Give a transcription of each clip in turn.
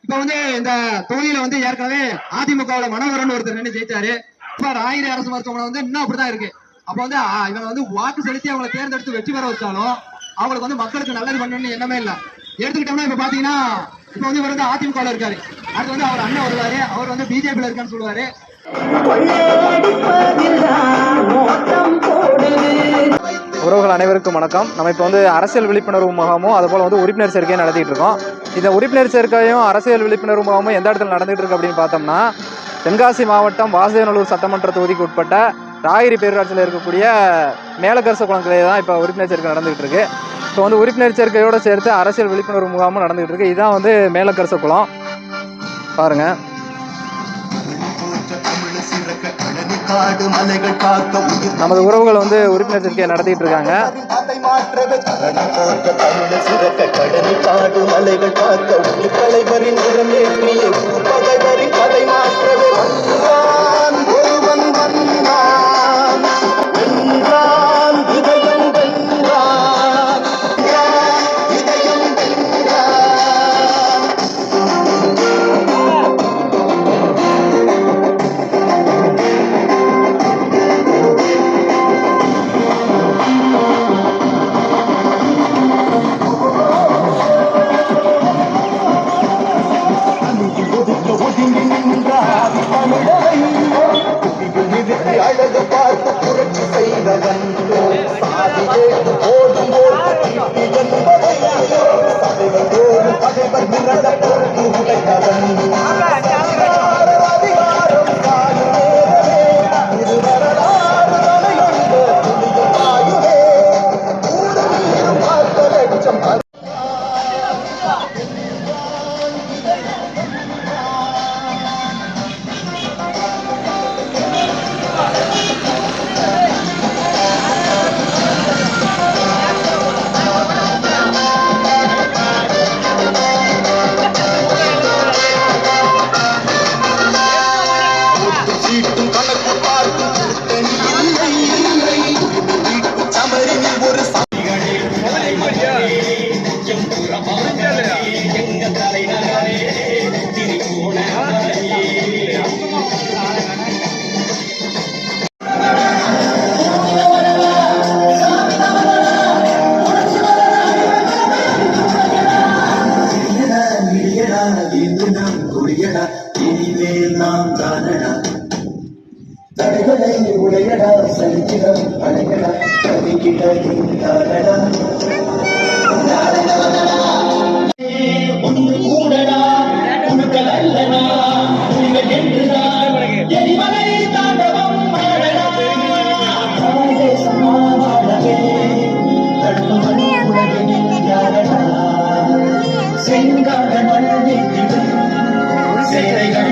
இப்ப வந்து இந்த தொகுதியில வந்து ஏற்கனவே அதிமுகவோட மனோகரன் ஒருத்தர் நின்று ஜெயிச்சாரு. இப்ப ராயிரி அரசு மருத்துவமனை வந்து இன்னும் அப்படிதான் இருக்கு. அப்ப வந்து இவங்க வந்து வாக்கு செலுத்தி அவங்களை தேர்ந்தெடுத்து வெற்றி பெற வச்சாலும் அவங்களுக்கு வந்து மக்களுக்கு நல்லது பண்ணணும்னு எண்ணமே இல்ல. எடுத்துக்கிட்டோம்னா இப்ப பாத்தீங்கன்னா இப்ப வந்து இவர் வந்து அதிமுக இருக்காரு, அடுத்து வந்து அவர் அண்ணன் வருவாரு, அவர் வந்து பிஜேபியில இருக்கான்னு சொல்லுவாரு. உறவுகள் அனைவருக்கும் வணக்கம். நம்ம இப்போ வந்து அரசியல் விழிப்புணர்வு முகாமும் அதுபோல் வந்து உறுப்பினர் சேர்க்கையும் நடத்திட்டு இருக்கோம். இந்த உறுப்பினர் சேர்க்கையும் அரசியல் விழிப்புணர்வு முகாமும் எந்த இடத்துல நடந்துகிட்டு இருக்கு அப்படின்னு பார்த்தோம்னா, தென்காசி மாவட்டம் வாசுதேவநல்லூர் சட்டமன்ற தொகுதிக்கு உட்பட்ட ராயிரி பேரூராட்சியில் இருக்கக்கூடிய மேலக்கரச குளத்திலே தான் இப்போ உறுப்பினர் சேர்க்கை நடந்துகிட்டு இருக்கு. இப்போ வந்து உறுப்பினர் சேர்க்கையோடு சேர்த்து அரசியல் விழிப்புணர்வு முகாமும் நடந்துகிட்டு இருக்கு. இதுதான் வந்து மேலக்கரச குளம் பாருங்க. நமது உறவுகள் வந்து உறுப்பினர் சேர்க்கையை நடத்திட்டு இருக்காங்க. தடைகளை உடையடா சரித்திரம் அடையடா கவிக்கிட்ட ஒன்று கூடடா குழுக்கள் அல்லனா புலிகள் என்றுதான் எரிமலை தாண்டவம் ஆடடா சமாதானமே தடுப்பு மண் உலகில் யாரடா செங்காட மண் நீட்டிடும் சேரைகள்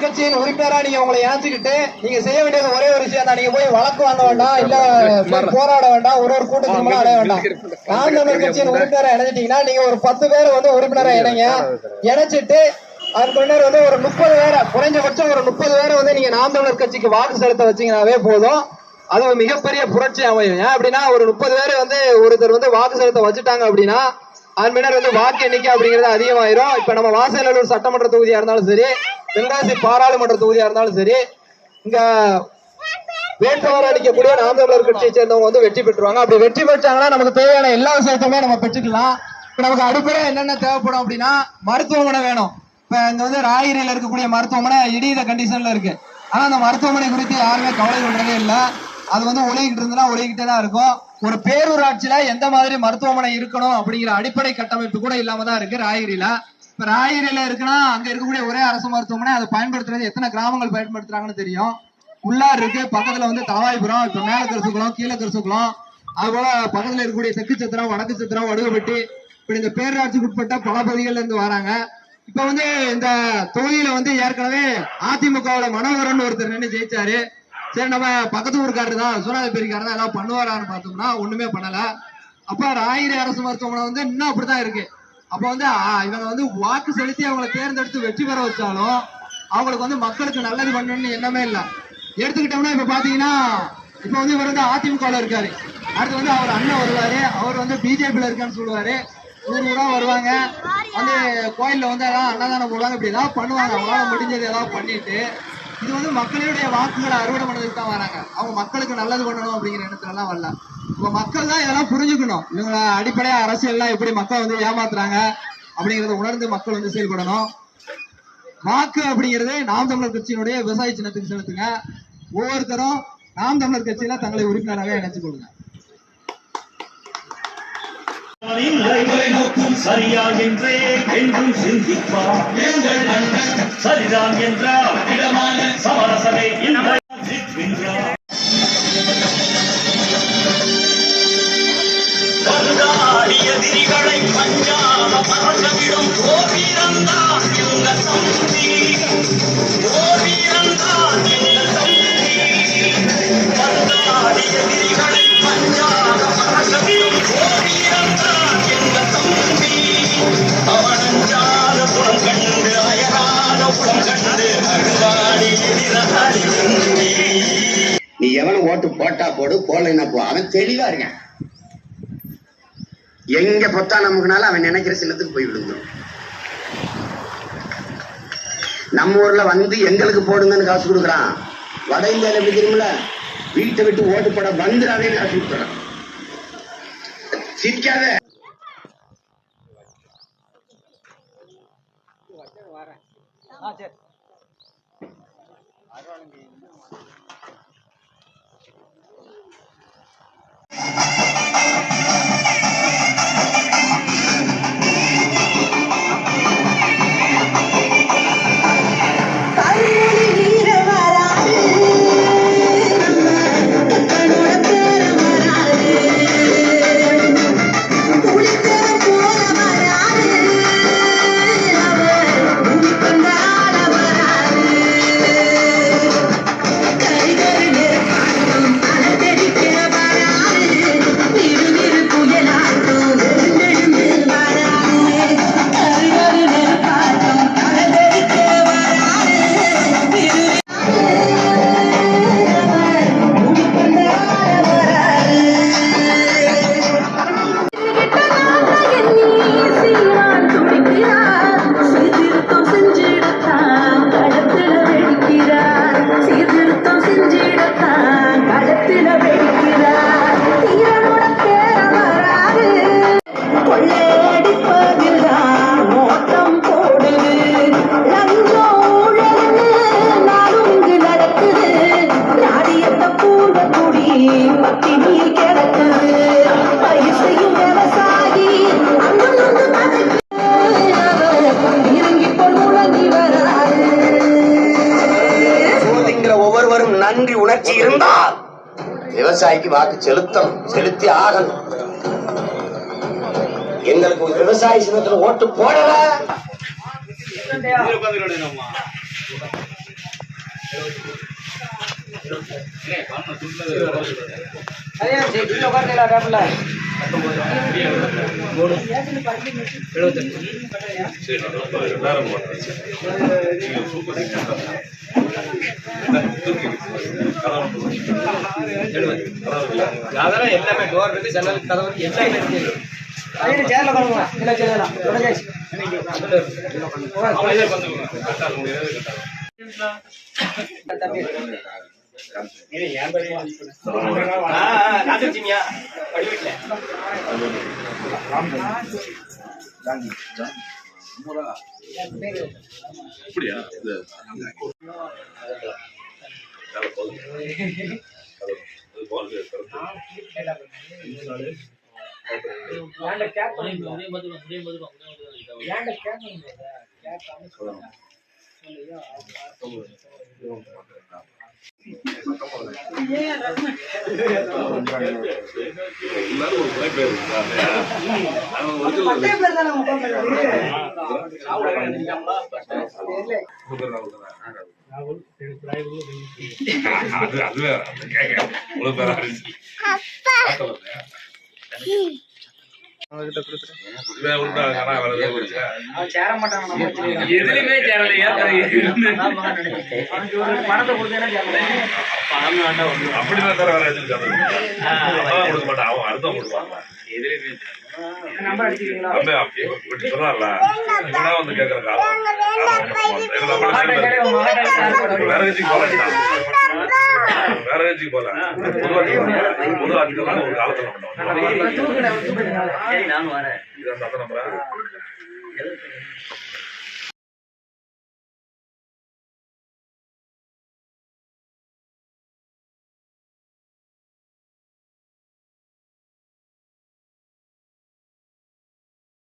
கட்சியின் உறுப்பினரா நீங்க உங்களை இணைச்சுக்கிட்டு நீங்க செய்ய வேண்டியது ஒரே ஒரு விஷயம் தான். நீங்க போய் வழக்கு வாங்க வேண்டாம், இல்ல போராட வேண்டாம், ஒரு கூட்டத்துக்கு அடைய வேண்டாம். நாம் தமிழர் கட்சியின் உறுப்பினரா இணைஞ்சிட்டீங்கன்னா நீங்க ஒரு 10 பேர் வந்து உறுப்பினரா இணைங்க. இணைச்சிட்டு அதுக்கு முன்னர் வந்து ஒரு 30 பேரை, குறைஞ்சபட்சம் ஒரு 30 பேரை வந்து நீங்க நாம் தமிழர் கட்சிக்கு வாக்கு செலுத்த வச்சீங்கன்னாவே போதும். அது ஒரு மிகப்பெரிய புரட்சி அமையும். ஏன் அப்படின்னா ஒரு 30 பேர் வந்து ஒருத்தர் வந்து வாக்கு செலுத்த வச்சுட்டாங்க அப்படின்னா அதன் பின்னர் வந்து வாக்கு எண்ணிக்கை அப்படிங்கிறது அதிகமாயிரும். இப்ப நம்ம வாசுதேவநல்லூர் சட்டமன்ற தொகுதியா இருந்தாலும் சரி, தென்காசி பாராளுமன்ற தொகுதியா இருந்தாலும் சரி, இங்க வேட்பாளர் அளிக்கக்கூடிய நாம் தமிழர் கட்சியை சேர்ந்தவங்க வந்து வெற்றி பெற்றுவாங்க. அப்படி வெற்றி பெற்றாங்கன்னா நமக்கு தேவையான எல்லா விஷயத்தையுமே நம்ம பெற்றுக்கலாம். இப்ப நமக்கு அடிப்படை என்னென்ன தேவைப்படும் அப்படின்னா மருத்துவமனை வேணும். இப்ப இங்க வந்து ராயிரியில இருக்கக்கூடிய மருத்துவமனை இடித கண்டிஷன்ல இருக்கு. ஆனா அந்த மருத்துவமனை குறித்து யாருமே கவலை கொள்றதே இல்லை. அது வந்து ஒழுகிட்டு இருந்ததுன்னா ஒழுகிட்டே தான் இருக்கும். ஒரு பேரூராட்சியில எந்த மாதிரி மருத்துவமனை இருக்கணும் அப்படிங்கிற அடிப்படை கட்டமைப்பு கூட இல்லாம தான் இருக்கு ராயகிரியில. இப்ப ராயகிரியில இருக்குன்னா அங்க இருக்கக்கூடிய ஒரே அரசு மருத்துவமனை அதை பயன்படுத்துறது எத்தனை கிராமங்கள் பயன்படுத்துறாங்கன்னு தெரியும். உள்ளார் இருக்கு, பக்கத்துல வந்து தவாய்புரம், இப்ப மேலக்கரசுக்குளம், கீழக்கரசுக்குளம், அது போல பக்கத்துல இருக்கக்கூடிய தெற்கு சத்திரம், வடக்கு சத்திரம், வடுகப்பட்டி, இப்படி இந்த பேரூராட்சிக்கு உட்பட்ட பல பகுதிகள்ல இருந்து வராங்க. இப்ப வந்து இந்த தொகுதியில வந்து ஏற்கனவே அதிமுகவோட மனோகரன் ஒருத்தர் நின்று ஜெயிச்சாரு. சரி நம்ம பக்கத்து ஊருக்காரர் தான் சூறாவளி பெரியக்காரர் தான் எல்லாம் பண்ணுவாரான்னு பார்த்தோம்னா ஒண்ணுமே பண்ணல. அப்ப ராயிரி அரசு மருத்துவமனை வந்து இன்னும் அப்படிதான் இருக்கு. அப்ப வந்து இவங்க வந்து வாக்கு செலுத்தி அவங்களை தேர்ந்தெடுத்து வெற்றி பெற வச்சாலும் அவங்களுக்கு வந்து மக்களுக்கு நல்லது பண்ணணும்னு எண்ணமே இல்லை. எடுத்துக்கிட்டோம்னா இப்ப பாத்தீங்கன்னா இப்ப வந்து இவர் வந்து அதிமுகல இருக்காரு, அடுத்து வந்து அவர் அண்ணன் வருவாரு, அவர் வந்து பிஜேபியில இருக்கான்னு சொல்லுவாரு, ஊரா வருவாங்க, வந்து கோயில்ல வந்து எல்லாம் அன்னதானம் போடுவாங்க, இப்படி ஏதாவது பண்ணுவாங்க. அவங்களால முடிஞ்சது ஏதாவது பண்ணிட்டு இது வந்து மக்களுடைய வாக்குகளை அறுவடை பண்ணதுக்கு தான் வராங்க. அவங்க மக்களுக்கு நல்லது பண்ணணும் அப்படிங்கிற எண்ணத்துல எல்லாம் வரல. இப்ப மக்கள் தான் இதெல்லாம் புரிஞ்சுக்கணும். இவங்க அடிப்படையா அரசியல்லாம் எப்படி மக்கள் வந்து ஏமாத்துறாங்க அப்படிங்கறத உணர்ந்து மக்கள் வந்து செயல்படணும். வாக்கு அப்படிங்கிறது நாம் தமிழர் கட்சியினுடைய விவசாய சின்னத்துக்கு செலுத்துங்க. ஒவ்வொருத்தரும் நாம் தமிழர் கட்சியில தங்களை உறுப்பினராக இணைத்துக் கொள்ளுங்க. சரியா என்றே என்றும் சிந்திப்பார் எங்கள் அண்ணன் சரிதான் என்றார் இடமான சமரசமே வருடாடிய திரிகளை பஞ்சால பறந்துவிடும் ஓவீரந்தான் எங்கள் தம்பி, ஓவீரந்தான் எங்கள் தம்பி. வருடாடிய திரிகளை பஞ்சால பறந்துவிடும் ஓவீரந்தான் எங்கள் தம்பி. அவனஞ்சாத புலம் கண்டு அயராத புலம் கண்டு அழுவாடி எதிராடி. நீ எவனை ஓட்டு போட்டா போடு, போடலைன்னா போ, அவன் தெளிவா இருக்கான். எங்க பொத்தா நமக்குனால அவன் நினைக்கிற சின்னத்துக்கு போய் விழுந்துடும். நம்ம ஊர்ல வந்து எங்களுக்கு போடுங்கன்னு காசு கொடுக்குறான். வட இந்தியாவில் எப்படி தெரியுமில்ல, வீட்டை விட்டு ஓட்டு போட வந்துடாதே காசு கொடுக்குறான். சிரிக்காத. நன்றி உணர்ச்சி இருந்தால் விவசாயிக்கு வாக்கு செலுத்தணும், செலுத்தி ஆகணும். எங்களுக்கு விவசாய சின்னத்துல ஓட்டு போடல. எல்லாமே டோர் இருக்கு, ஜன்னல் கதவு எல்லாமே இருக்கு. சேர்ல பண்ணுங்க, இல்ல சேரலாம். எல்லாரும் அது அது வேற அது கேட்க உங்களுக்கு வேற இருந்துச்சு அவங்ககிட்ட கொடுத்துரு. இவன் விட்டா கணா வேற ஏதாவது இருக்கா? அவன் சேர மாட்டான் நம்ம வச்சிருக்கோம். எதுலயுமே தேவையில்லையா அவனுக்கு ஒரு பணத்தை கொடுத்தேன்னா சேரலாம். அப்படிதான் தர வேற எதுவும் அதான் கொடுக்க மாட்டான் அவன் அர்த்தம் கொடுப்பான் எதுலயுமே நம்பர் அடிச்சுக்கிறீங்களா? அப்படியே அப்படியே இப்படி சொன்னார்ல இவனா வந்து கேட்கற காலம் வேற கட்சிக்கு போல வேற கட்சிக்கு போல பொதுவா ஒரு காலத்துல பண்ணுவாங்க தூக்குனேன், தூக்குனேன். சரி நானும் வரேன் இதான் சத்த நம்பரா